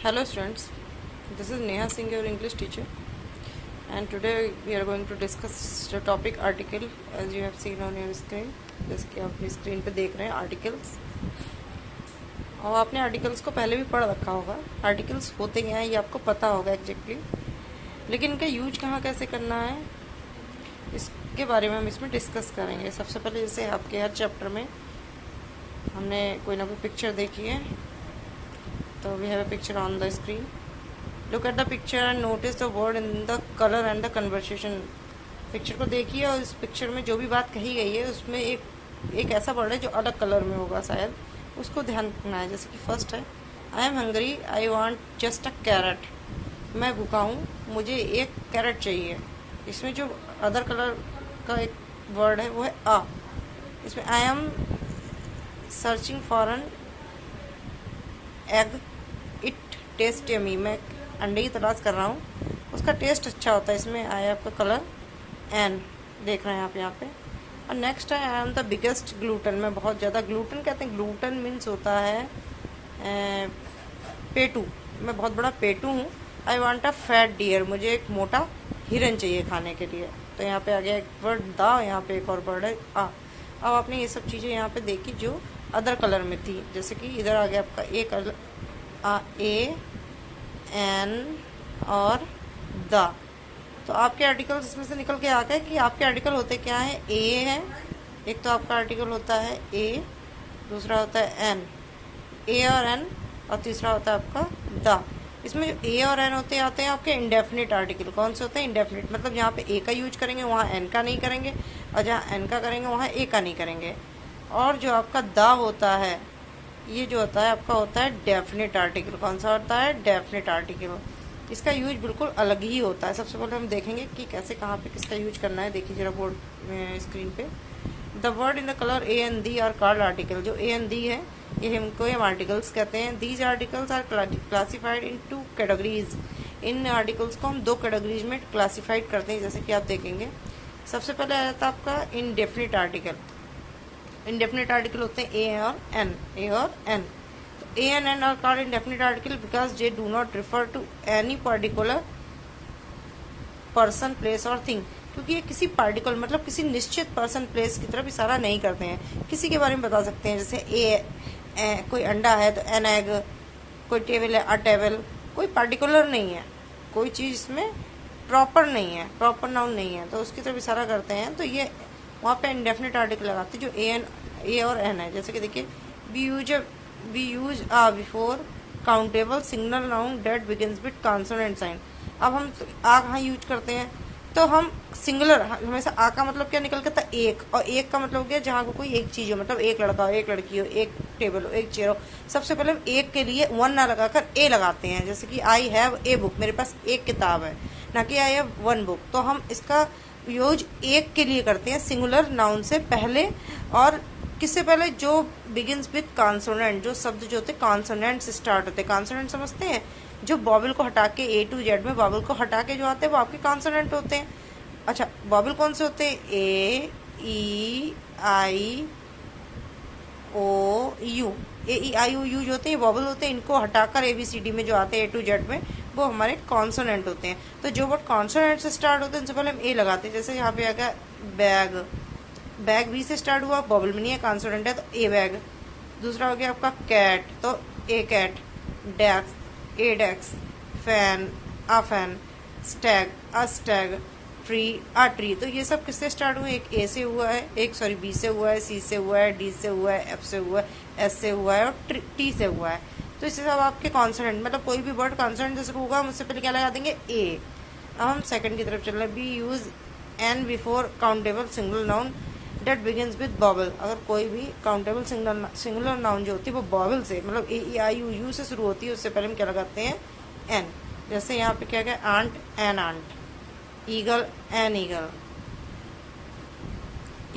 Hello students, this is Neha Singh, your English teacher, and today we are going to discuss the topic article as you have seen on your screen. जैसे कि आप अपनी screen पे देख रहे हैं articles, और आपने आर्टिकल्स को पहले भी पढ़ रखा होगा। आर्टिकल्स होते क्या हैं ये आपको पता होगा एग्जैक्टली, लेकिन इनका यूज कहाँ कैसे करना है इसके बारे में हम इसमें डिस्कस करेंगे। सबसे पहले जैसे आपके हर चैप्टर में हमने कोई ना कोई पिक्चर देखी है, तो we have a picture on the screen. Look at the picture and notice the word in the color and the conversation. Picture को देखिए और इस पिक्चर में जो भी बात कही गई है उसमें एक ऐसा वर्ड है जो अलग कलर में होगा शायद, उसको ध्यान रखना है। जैसे कि फर्स्ट है I am hungry, I want just a carrot. मैं भूखा हूँ, मुझे एक कैरेट चाहिए। इसमें जो अदर कलर का एक वर्ड है वो है आ। इसमें I am searching for an egg, it taste yummy. मैं अंडे की तलाश कर रहा हूँ, उसका टेस्ट अच्छा होता है। इसमें आया आपका कलर एन, देख रहे हैं आप यहाँ पे। और नेक्स्ट है I am the biggest gluten. मैं बहुत ज़्यादा, ग्लूटन कहते हैं, ग्लूटन मीन्स होता है पेटू। मैं बहुत बड़ा पेटू हूँ। I want a fat deer, मुझे एक मोटा हिरन चाहिए खाने के लिए। तो यहाँ पे आ गया एक वर्ड द, यहाँ पे एक और वर्ड है आ। अब आपने ये सब चीज़ें यहाँ पे देखी जो अदर कलर में थी। जैसे कि इधर आ गया आपका एक ए एन और द। तो आपके आर्टिकल्स इसमें से निकल के आ गए कि आपके आर्टिकल होते क्या है। ए है एक, तो आपका आर्टिकल होता है ए, दूसरा होता है एन, ए और एन, और तीसरा होता है आपका द। इसमें जो ए और एन होते आते हैं आपके इंडेफिनिट आर्टिकल। कौन से होते हैं? इंडेफिनिट, मतलब जहाँ पे ए का यूज करेंगे वहाँ एन का नहीं करेंगे, और जहाँ एन का करेंगे वहाँ ए का नहीं करेंगे। और जो आपका द होता है, ये जो होता है आपका होता है डेफिनेट आर्टिकल। कौन सा होता है? Definite article. इसका यूज बिल्कुल अलग ही होता है। सबसे पहले हम देखेंगे कि कैसे, कहाँ पे किसका यूज करना है। देखिए जरा बोर्ड स्क्रीन पे, the word in the colour A and the are called article. जो ए एंड दी है ये हमको हम आर्टिकल्स कहते हैं। These articles are classified in 2 categories. इन आर्टिकल्स को हम 2 कैटेगरीज में क्लासिफाइड करते हैं, जैसे कि आप देखेंगे। सबसे पहले आ जाता है आपका इनडेफिनिट आर्टिकल। इंडेफिनिट आर्टिकल होते हैं ए और एन, ए और एन। तो A and an are called indefinite article because they do not refer to any particular person, place और थिंग। क्योंकि ये किसी पार्टिकुलर, मतलब किसी निश्चित पर्सन, प्लेस की तरफ इशारा नहीं करते हैं। किसी के बारे में बता सकते हैं, जैसे कोई अंडा है तो एन एग, कोई टेबल है अ टेबल। कोई पार्टिकुलर नहीं है, कोई चीज़ इसमें प्रॉपर नहीं है, प्रॉपर नाउन नहीं है, तो उसकी तरफ इशारा करते हैं। तो ये वहाँ पे इंडेफिनिट आर्टिकल लगाते हैं जो ए और एन है। जैसे कि देखिए we use a before countable single noun that begins with consonant sign. अब हम आ कहाँ यूज करते हैं, तो हम सिंगुलर, हमेशा आ का मतलब क्या निकल के था? एक। और एक का मतलब हो गया जहाँ को कोई एक चीज़ हो, मतलब एक लड़का हो, एक लड़की हो, एक टेबल हो, एक चेयर हो। सबसे पहले हम एक के लिए वन ना लगाकर ए लगाते हैं। जैसे कि आई हैव ए बुक, मेरे पास एक किताब है, ना कि आई हैव वन बुक। तो हम इसका यूज एक के लिए करते हैं, सिंगुलर नाउन से पहले। और किससे पहले? जो बिगिंस विद कॉन्सोनेंट, जो शब्द जो होते हैं कॉन्सोनेंट से स्टार्ट होते हैं। कॉन्सोनेंट समझते हैं? जो बॉबल को हटा के, ए टू जेड में बॉबल को हटा के जो आते हैं वो आपके कॉन्सोनेंट होते हैं। अच्छा, बॉबल कौन से होते हैं? ए ई आई ओ you. A E I O you जो होते हैं ये बॉबल होते हैं। इनको हटाकर ए बी सी डी में जो आते हैं ए टू जेड में, वो हमारे कॉन्सोनेंट होते हैं। तो जो वर्ड कॉन्सोनेंट से स्टार्ट होते हैं उनसे पहले हम ए लगाते हैं। जैसे यहाँ पे आ गया बैग, बैग बी से स्टार्ट हुआ, बॉबल में नहीं है, कॉन्सोनेंट है, तो ए बैग। दूसरा हो गया आपका कैट, तो a cat. Desk, a desk. Fan, a fan. Stag, a stag. Tree, a tree. तो ये सब किससे स्टार्ट हुए? एक ए से हुआ है, एक सॉरी बी से हुआ है, सी से हुआ है, डी से हुआ है, एफ से हुआ है, एस से हुआ है, और टी से हुआ है। तो इससे सब आपके कॉन्सोनेंट, मतलब कोई भी वर्ड कॉन्सोनेंट से शुरू होगा हम उससे पहले क्या लगा देंगे? ए। अब हम सेकंड की तरफ चल रहे हैं। We use an before countable single noun that begins with vowel. अगर कोई भी काउंटेबल सिंगुलर नाउन जो होती है वो बॉबल से, मतलब ए ई आई यू यू से शुरू होती है, उससे पहले हम क्या लगाते हैं? एन। जैसे यहाँ पे क्या गया? Ant, an ant. Eagle, an eagle.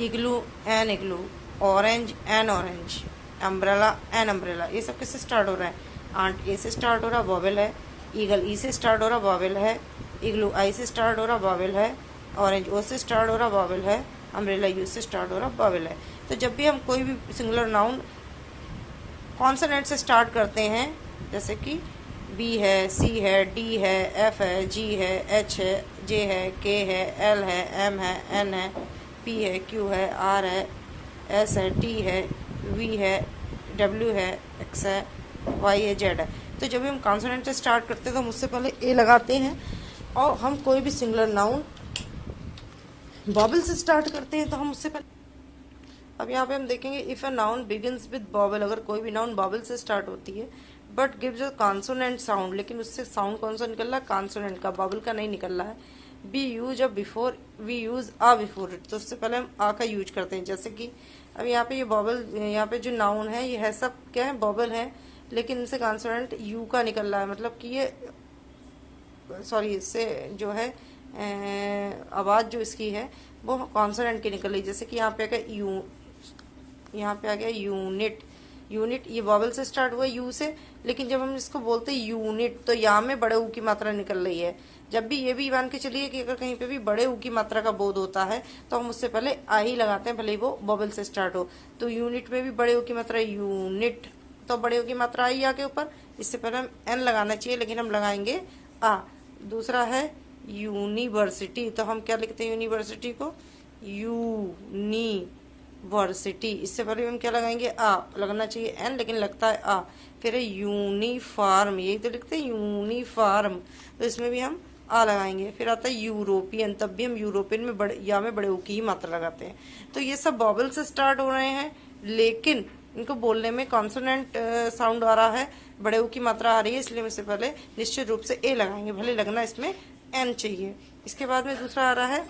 Igloo, an igloo. Orange, an orange. Umbrella, an umbrella. ये सब किससे स्टार्ट हो रहा है? आंट ए से स्टार्ट हो रहा, बॉबल है। ईगल ई से स्टार्ट हो रहा, बॉबल है। इग्लू आई से स्टार्ट हो रहा, बॉबल है। ऑरेंज ओ से स्टार्ट हो रहा, बॉबल है। अम्ब्रेला यू से स्टार्ट हो रहा, बॉबल है। तो जब भी हम कोई भी सिंगुलर नाउन कॉन्सोनेंट से स्टार्ट करते हैं, जैसे कि बी है, सी है, डी है, एफ है, जी है, एच है, जे है, के है, एल है, एम है, एन है, पी है, क्यू है, आर है, एस है, टी है, वी है, डब्ल्यू है, एक्स है, वाई है, जेड है। तो जब भी हम कॉन्सोनेंट से स्टार्ट करते हैं तो हम उससे पहले ए लगाते हैं, और हम कोई भी सिंगुलर नाउन बॉबल से स्टार्ट करते हैं तो हम उससे पहले, अब यहाँ पे हम देखेंगे if a noun begins with vowel, अगर कोई भी नाउन बॉबल से स्टार्ट होती है but gives a consonant sound, लेकिन उससे साउंड कौन सा निकल रहा है, कॉन्सोनेंट का, बॉबल का नहीं निकल रहा है। बी यूज अब before, we use a before it, तो उससे पहले हम आ का यूज करते हैं। जैसे कि अब यहाँ पे ये बॉबल, यहाँ पे जो नाउन है ये है सब क्या है, बॉबल है, लेकिन इनसे कॉन्सोनेंट यू का निकल रहा है, मतलब कि ये सॉरी इससे जो है आवाज़ जो इसकी है वो कॉन्सोनेंट की निकल रही। जैसे कि यहाँ पे आ गया यू, यहाँ पे आ गया यूनिट, यूनिट ये वॉवल से स्टार्ट हुआ यू से, लेकिन जब हम इसको बोलते हैं यूनिट तो यहाँ में बड़े ऊ की मात्रा निकल रही है। जब भी ये भी मान के चलिए कि अगर कहीं पे भी बड़े ऊ की मात्रा का बोध होता है तो हम उससे पहले आ ही लगाते हैं, भले ही वो वॉवल से स्टार्ट हो। तो यूनिट में भी बड़े ऊ की मात्रा यूनिट, तो बड़े ऊ की मात्रा आई आके ऊपर, इससे पहले हम एन लगाना चाहिए लेकिन हम लगाएंगे आ। दूसरा है यूनिवर्सिटी, तो हम क्या लिखते हैं यूनिवर्सिटी को, यूनिवर्सिटी, इससे पहले हम क्या लगाएंगे आ, लगना चाहिए एन लेकिन लगता है आ। फिर है यूनिफॉर्म, यही तो लिखते हैं यूनिफॉर्म, तो इसमें भी हम आ लगाएंगे। फिर आता है यूरोपियन, तब भी हम यूरोपियन में बड़े या में बड़े ऊ की ही मात्रा लगाते हैं। तो ये सब बॉबल से स्टार्ट हो रहे हैं, लेकिन इनको बोलने में कॉन्सोनेंट साउंड आ रहा है, बड़े ऊ की मात्रा आ रही है, इसलिए हम इससे पहले निश्चित रूप से ए लगाएंगे, भले लगना इसमें एन चाहिए। इसके बाद में दूसरा आ रहा है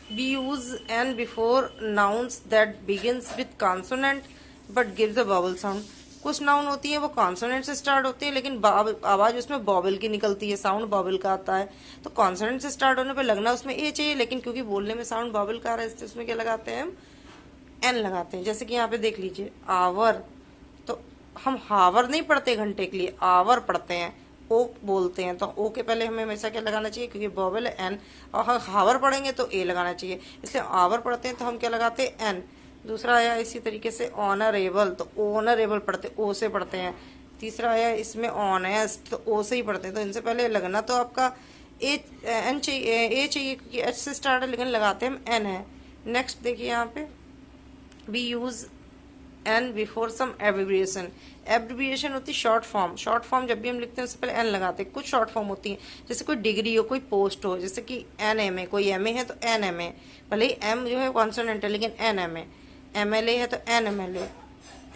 we use an before nouns that begins with consonant but gives a बॉबल sound. कुछ नाउन होती है वो कॉन्सोनेंट से स्टार्ट होती है लेकिन आवाज उसमें बॉबल की निकलती है, साउंड बॉबल का आता है। तो कॉन्सोनेंट से स्टार्ट होने पे लगना उसमें ए चाहिए, लेकिन क्योंकि बोलने में साउंड बॉबल का आ रहा है इसलिए उसमें क्या लगाते हैं, हम एन लगाते हैं। जैसे कि यहाँ पे देख लीजिए आवर, तो हम हावर नहीं पढ़ते घंटे के लिए, आवर पढ़ते हैं, ओ बोलते हैं, तो ओ के पहले हमें हमेशा क्या लगाना चाहिए, क्योंकि बॉबल है एन, और हावर पढ़ेंगे तो ए लगाना चाहिए, इसलिए आवर पढ़ते हैं तो हम क्या लगाते हैं, एन। दूसरा आया इसी तरीके से ऑनरेबल, तो ऑनरेबल पढ़ते ओ से पढ़ते हैं। तीसरा आया इसमें ऑनेस्ट, तो ओ से ही पढ़ते हैं, तो इनसे पहले लगना तो आपका ए एन चाहिए, ए चाहिए क्योंकि एच से स्टार्ट है, लेकिन लगाते हम एन है। नेक्स्ट देखिए यहाँ पे we use an before some abbreviation. Abbreviation होती है शॉर्ट फॉर्म, शॉर्ट फॉर्म जब भी हम लिखते हैं उससे पहले एन लगाते हैं। कुछ शॉर्ट फॉर्म होती हैं, जैसे कोई डिग्री हो, कोई पोस्ट हो, जैसे कि एन एम ए, कोई एम ए है तो एन एम ए, भले ही एम जो है कॉन्सोनेंट है लेकिन an M A, M L A है तो an M L A,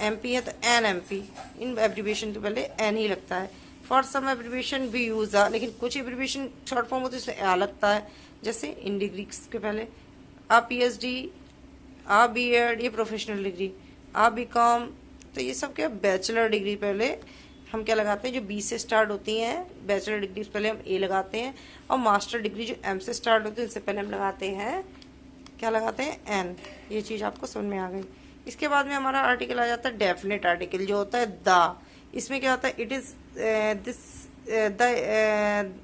M P है तो एन एम पी, इन एब्रिविएशन के पहले एन ही लगता है। For some abbreviation we use a, लेकिन कुछ एब्रिविएशन शॉर्ट फॉर्म होती है उसमें आ लगता है, जैसे इन डिग्रीज के पहले आ पी एच डी, आ बी एड, ये प्रोफेशनल डिग्री, आ बी कॉम, तो ये सब क्या बैचलर डिग्री पहले हम क्या लगाते हैं, जो बी से स्टार्ट होती हैं बैचलर डिग्री पहले हम ए लगाते हैं, और मास्टर डिग्री जो एम से स्टार्ट होती है उससे पहले हम लगाते हैं क्या लगाते हैं, एन। ये चीज़ आपको समझ में आ गई। इसके बाद में हमारा आर्टिकल आ जाता है डेफिनेट आर्टिकल, जो होता है द। इसमें क्या होता है, it is the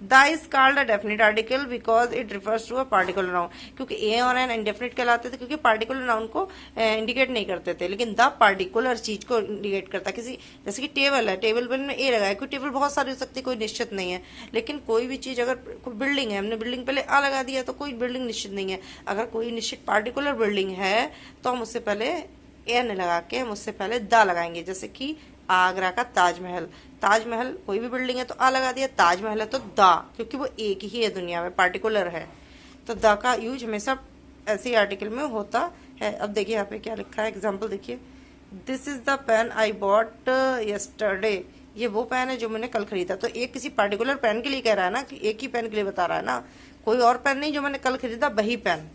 the is called a definite article because it refers to a particular noun. क्योंकि ए और एन इंडेफिनिट कहलाते थे क्योंकि पार्टिकुलर नाउन को इंडिकेट नहीं करते थे, लेकिन द पार्टिकुलर चीज को इंडिकेट करता है। किसी जैसे कि टेबल है, टेबल में ए लगाया, कोई टेबल बहुत सारी हो सकती है, कोई निश्चित नहीं है, लेकिन कोई भी चीज अगर कोई बिल्डिंग है, हमने बिल्डिंग पहले आ लगा दिया तो कोई बिल्डिंग निश्चित नहीं है। अगर कोई निश्चित पार्टिकुलर बिल्डिंग है तो हम उससे पहले एन लगा के हम उससे पहले द लगाएंगे। जैसे कि आगरा का ताजमहल, ताजमहल कोई भी बिल्डिंग है तो आ लगा दिया, ताजमहल है तो द, क्योंकि वो एक ही है दुनिया में, पार्टिकुलर है, तो द का यूज हमेशा ऐसे आर्टिकल में होता है। अब देखिए यहाँ पे क्या लिखा है, एग्जाम्पल देखिए, this is the pen I bought yesterday, ये वो पेन है जो मैंने कल खरीदा। तो एक किसी पार्टिकुलर पेन के लिए कह रहा है ना, कि एक ही पेन के लिए बता रहा है ना, कोई और पेन नहीं, जो मैंने कल खरीदा वही pen.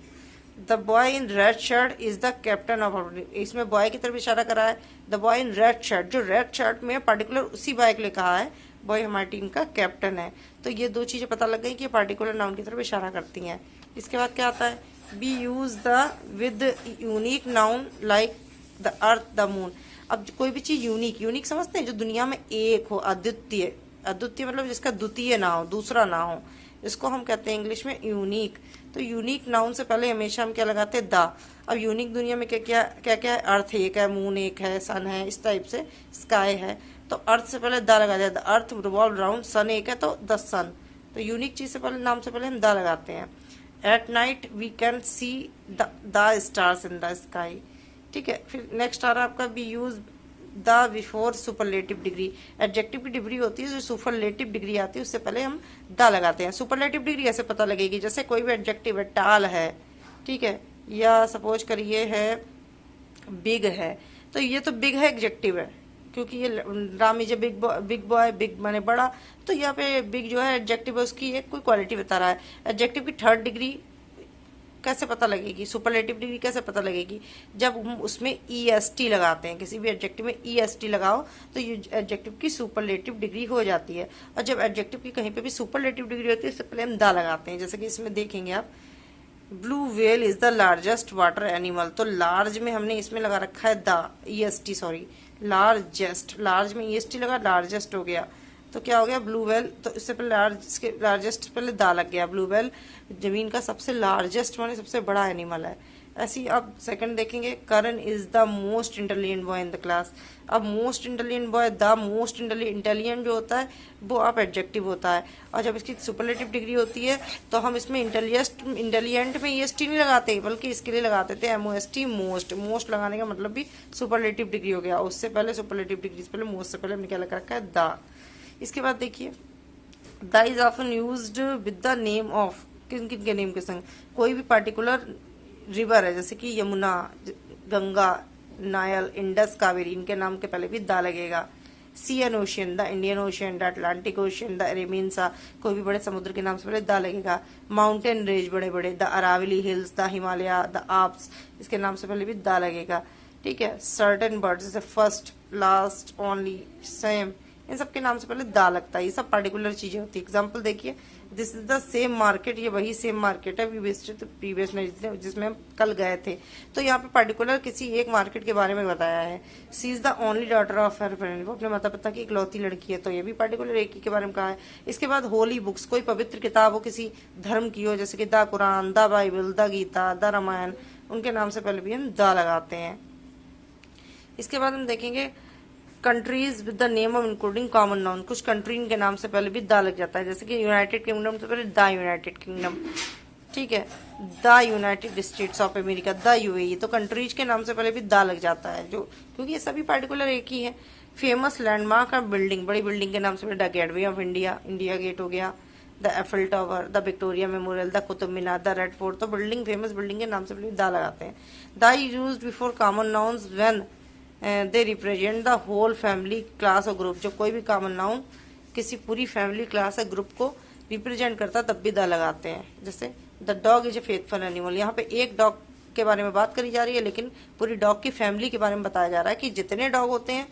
The boy in red shirt is the captain of, इसमें बॉय की तरफ इशारा करा है। The boy in red shirt, जो रेड शर्ट में पर्टिकुलर उसी बॉय के लिए कहा है, बॉय हमारी टीम का कैप्टन है। तो ये दो चीजें पता लग गई कि पार्टिकुलर नाउन की तरफ इशारा करती हैं। इसके बाद क्या आता है, we use the with unique noun like the earth the moon. अब कोई भी चीज यूनिक, यूनिक समझते हैं, जो दुनिया में एक हो, अद्वितीय, अद्वितीय मतलब जिसका द्वितीय ना हो, दूसरा ना हो, इसको हम कहते हैं इंग्लिश में यूनिक। तो यूनिक नाउन से पहले हमेशा हम क्या लगाते हैं, द। अब यूनिक दुनिया में क्या क्या क्या क्या है, अर्थ एक है, मून एक है, सन है, इस टाइप से स्काई है, तो अर्थ से पहले द लगा दिया, द अर्थ रिवॉल्व राउंड सन एक है तो द सन। तो यूनिक चीज से पहले, नाम से पहले हम द लगाते हैं। At night we can see the stars in the sky. ठीक है, फिर नेक्स्ट आ रहा है आपका we use the before superlative degree. Adjective की डिग्री होती है, जो सुपरलेटिव डिग्री आती है उससे पहले हम द लगाते हैं। सुपरलेटिव डिग्री ऐसे पता लगेगी, जैसे कोई भी एडजेक्टिव है, टाल है, ठीक है, या सपोज करिए है बिग है, तो ये तो बिग है एडजेक्टिव है, क्योंकि ये Ram is a big boy, big माने बड़ा, तो यहाँ पे बिग जो है एडजेक्टिव है, उसकी एक कोई क्वालिटी बता रहा है। एडजेक्टिव की थर्ड डिग्री कैसे पता लगेगी, सुपरलेटिव डिग्री कैसे पता लगेगी, जब हम उसमें EST लगाते हैं, किसी भी एडजेक्टिव में EST लगाओ तो ये एडजेक्टिव की सुपरलेटिव डिग्री हो जाती है। और जब एडजेक्टिव की कहीं पे भी सुपरलेटिव डिग्री होती है, इससे पहले हम द लगाते हैं। जैसे कि इसमें देखेंगे आप, blue whale is the largest water animal, तो लार्ज में हमने इसमें लगा रखा है the, EST sorry, largest, large में EST लगा, लार्जेस्ट हो गया, तो क्या हो गया ब्लू व्हेल। तो इससे पहले लार्जेस्ट पहले दा लग गया, ब्लू व्हेल जमीन का सबसे लार्जेस्ट माने सबसे बड़ा एनिमल है। ऐसे ही अब सेकंड देखेंगे, Karan is the most intelligent boy in the class. अब most intelligent boy, the most intelligent जो होता है वो आप एडजेक्टिव होता है, और जब इसकी सुपरलेटिव डिग्री होती है तो हम इसमें इंटेलिजेंट में EST नहीं लगाते, बल्कि इसके लिए लगाते थे MOST, मोस्ट। मोस्ट लगाने का मतलब भी सुपरलेटिव डिग्री हो गया, उससे पहले सुपरलेटिव डिग्री से पहले मोस्ट से पहले हमने क्या लगा रखा है, द। इसके बाद देखिए, the is often used with the name of, किन किन के नेम के संग, कोई भी पार्टिकुलर रिवर है, जैसे कि यमुना, गंगा, नायल, इंडस, कावेरी, इनके नाम के पहले भी द लगेगा। Sea and ocean, the Indian Ocean, the Atlantic Ocean, the Arabian Sea, कोई भी बड़े समुद्र के नाम से पहले द लगेगा। माउंटेन रेंज बड़े बड़े, the Aravali hills, the Himalaya, the Alps, इसके नाम से पहले भी द लगेगा। ठीक है, सर्टेन बर्ड्स जैसे फर्स्ट, लास्ट, ओनली, सेम, इन सब के नाम से पहले दा लगता है। ये सब पार्टिकुलर चीजें होती है। एग्जाम्पल देखिए, this is the same market, ये वही सेम मार्केट है वी विजिटेड प्रीवियस नाइट, जिसमें हम कल गए थे। तो यहाँ पे पार्टिकुलर किसी एक मार्केट के बारे में बताया है। She is the only daughter of her friend, वो अपने माता पिता की इकलौती लड़की है, तो ये भी पार्टिकुलर एक ही के बारे में कहा है। इसके बाद होली बुक्स, कोई पवित्र किताब हो किसी धर्म की हो, जैसे कि the Quran, the Bible, the Gita, the Ramayana, उनके नाम से पहले भी हम द लगाते हैं। इसके बाद हम देखेंगे countries with the name of including common noun, कुछ कंट्री के नाम से पहले भी द लग जाता है, जैसे कि यूनाइटेड किंगडम से पहले द यूनाइटेड किंगडम, ठीक है, the United states of America, the UAE, तो कंट्रीज के नाम से पहले भी द लग जाता है, जो क्योंकि ये सभी पार्टिकुलर एक ही है। फेमस लैंडमार्क और बिल्डिंग, बड़ी बिल्डिंग के नाम से पहले the Gateway of India, India Gate हो गया, the Eiffel Tower, the Victoria Memorial, the Qutub Minar, the Red Fort, तो बिल्डिंग, फेमस बिल्डिंग के नाम से पहले द लगाते हैं। The used before common nouns when they represent the whole family, class और ग्रुप, जो कोई भी कॉमन नाउन किसी पूरी फैमिली, क्लास या ग्रुप को रिप्रेजेंट करता तब भी द लगाते हैं। जैसे the dog is a faithful animal, यहाँ पे एक डॉग के बारे में बात करी जा रही है, लेकिन पूरी डॉग की फैमिली के बारे में बताया जा रहा है कि जितने डॉग होते हैं,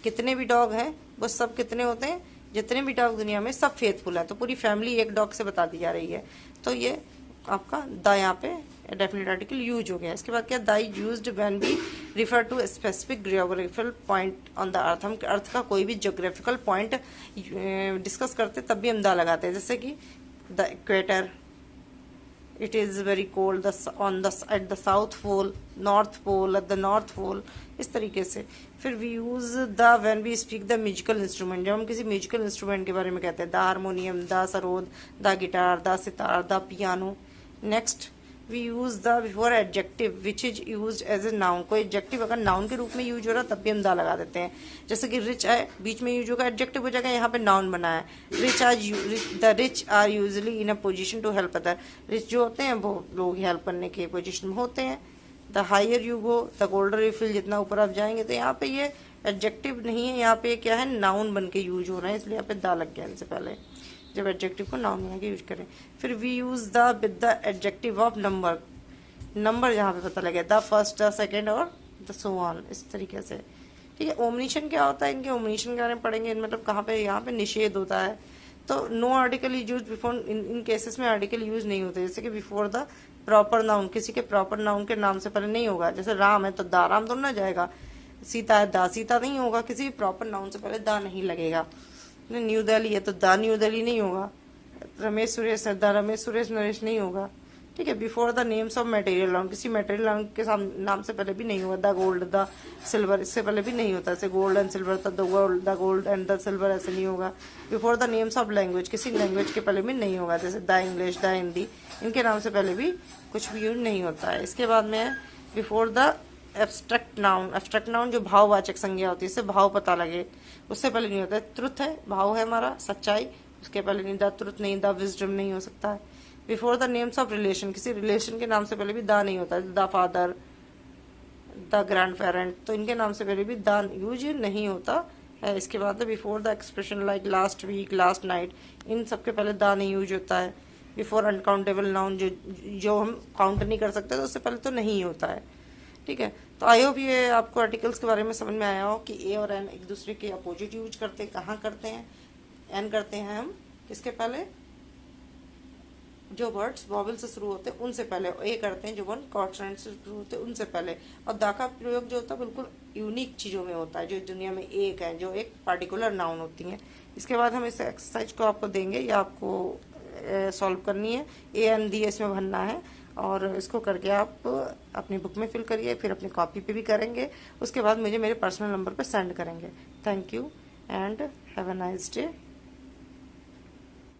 कितने भी डॉग हैं, वो सब कितने होते हैं, जितने भी डॉग दुनिया में सब फेथफुल है, तो पूरी फैमिली एक डॉग से बता दी जा रही है। तो ये आपका द यहाँ पे डेफिनेट आर्टिकल यूज हो गया। इसके बाद क्या, the is used when we refer to specific geographical point on the earth, हम अर्थ का कोई भी जियोग्राफिकल पॉइंट डिस्कस करते तब भी हम द लगाते हैं, जैसे कि the equator, it is very cold on the at the south pole, north pole at the north pole, इस तरीके से। फिर we use the when we speak the musical instrument, जब हम किसी म्यूजिकल इंस्ट्रूमेंट के बारे में कहते हैं, the harmonium, the sarod, the guitar, the sitar, the piano. Next we use the before adjective which is use as a noun, कोई adjective अगर नाउन के रूप में यूज हो रहा है तब भी हम द लगा देते हैं, जैसे कि रिच है, बीच में यूज होगा, एडजेक्टिव हो जाएगा, यहाँ पे नाउन बना है। The rich are usually in a position to help other, rich जो होते हैं वो लोग हेल्प करने के पोजिशन में होते हैं। The higher you go the colder you feel, जितना ऊपर आप जाएंगे, तो यहाँ पे ये एडजेक्टिव नहीं है, यहाँ पे क्या है, नाउन बन के यूज हो रहा है, इसलिए यहाँ पे द लग गया इनसे पहले, जब एडजेक्टिव को नाउन बना के यूज करें। फिर we use the with the adjective of number, number जहाँ पे पता लगे, द फर्स्ट, द सेकेंड और द सो ऑन, इस तरीके से। ठीक है, ओमनिशन क्या होता है, इनके ओमनिशन के बारे में पढ़ेंगे, मतलब कहाँ पे, यहाँ पे निषेध होता है, तो नो आर्टिकल यूज बिफोर, इन केसेस में आर्टिकल यूज नहीं होते, जैसे कि बिफोर द प्रॉपर नाउन, किसी के प्रॉपर नाउन के नाम से पहले नहीं होगा, जैसे राम है तो दा राम तो ना जाएगा, सीता है दा सीता नहीं होगा, किसी भी प्रॉपर नाउन से पहले दा नहीं लगेगा। न्यू दिल्ली है तो द न्यू दिल्ली नहीं होगा, रमेश सुरेश द रमेश सुरेश नरेश नहीं होगा, ठीक है। Before the names of material noun, किसी मटेरियल नाउन के नाम से पहले भी नहीं होगा। द गोल्ड, द सिल्वर, इससे पहले भी नहीं होता। जैसे gold and silver, the gold and the silver, ऐसे नहीं होगा। Before the names of language, किसी लैंग्वेज के पहले भी नहीं होगा। जैसे द इंग्लिश, द हिंदी, इनके नाम से पहले भी कुछ भी यूज नहीं होता है। इसके बाद में है before the abstract noun. Abstract noun जो भाववाचक संज्ञा होती है, इससे भाव पता लगे, उससे पहले नहीं होता है। ट्रुथ है, भाव है हमारा, सच्चाई, उसके पहले नहीं। द ट्रुथ नहीं, द विजडम नहीं हो सकता है। Before the names of relation, किसी रिलेशन के नाम से पहले भी द नहीं होता है। The father, the grand parent, तो इनके नाम से पहले भी द यूज नहीं होता है। इसके बाद before the expression like last week, last night, इन सबके पहले द नहीं यूज होता है। बिफोर अनकाउंटेबल नाउन, जो हम काउंट नहीं कर सकते, तो उससे पहले तो नहीं होता है, ठीक है। तो आई होप ये आपको आर्टिकल्स के बारे में समझ में आया हो कि ए और एन एक दूसरे के अपोजिट यूज करते हैं। कहाँ करते हैं? एन करते हैं हम किसके पहले? जो वर्ड्स वॉवल से शुरू होते हैं उनसे पहले। ए करते हैं जो वन कॉन्सोनेंट से शुरू होते हैं उनसे पहले। और दा का प्रयोग जो होता है बिल्कुल यूनिक चीज़ों में होता है, जो दुनिया में एक है, जो एक पार्टिकुलर नाउन होती हैं। इसके बाद हम इस एक्सरसाइज को आपको देंगे या आपको सॉल्व करनी है। ए एन दी इसमें भरना है और इसको करके आप अपनी बुक में फिल करिए, फिर अपनी कॉपी पे भी करेंगे। उसके बाद मुझे मेरे पर्सनल नंबर पे सेंड करेंगे। Thank you and have a nice day.